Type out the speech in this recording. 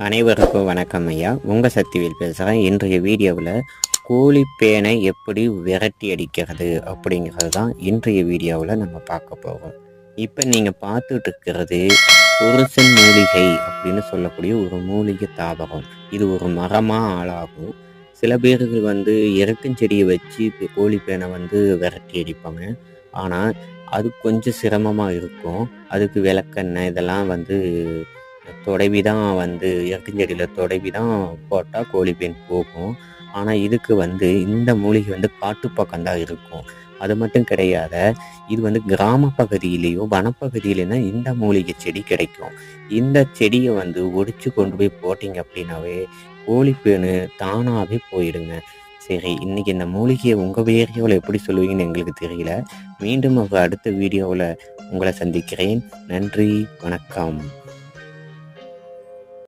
அனைவருக்கும் வணக்கம் ஐயா. உங்கள் சக்திவேல் பேசுகிறேன். இன்றைய வீடியோவில் கோழிப்பேனை எப்படி விரட்டி அடிக்கிறது அப்படிங்கிறது தான் இன்றைய வீடியோவில் நம்ம பார்க்க போகிறோம். இப்போ நீங்கள் பார்த்துட்டு இருக்கிறது புருஷன் மூலிகை அப்படின்னு சொல்லக்கூடிய ஒரு மூலிகை தாவரம். இது ஒரு மரமாக ஆளாகும். சில பேர்கள் எருக்கஞ்செடியை வச்சு கோழிப்பேனை விரட்டி அடிப்பாங்க. ஆனால் அது கொஞ்சம் சிரமமாக இருக்கும். அதுக்கு விளக்கெண்ணெய் இதெல்லாம் தொடவி தான் எருக்கஞ்செடியில் தொடவி தான் போட்டால் கோழிப்பேன் போகும். ஆனால் இதுக்கு இந்த மூலிகை காட்டு பக்கம் தான் இருக்கும். அது மட்டும் கிடையாத, இது கிராம பகுதியிலேயோ வனப்பகுதியிலேயும் தான் இந்த மூலிகை செடி கிடைக்கும். இந்த செடியை ஒடிச்சு கொண்டு போய் போட்டிங்க அப்படின்னாவே கோழிப்பேனு தானாகவே போயிடுங்க. சரி, இன்னைக்கு இந்த மூலிகையை உங்கள் ஏரியாவில் எப்படி சொல்லுவீங்கன்னு எங்களுக்கு தெரியல. மீண்டும் அடுத்த வீடியோவில் உங்களை சந்திக்கிறேன். நன்றி, வணக்கம்.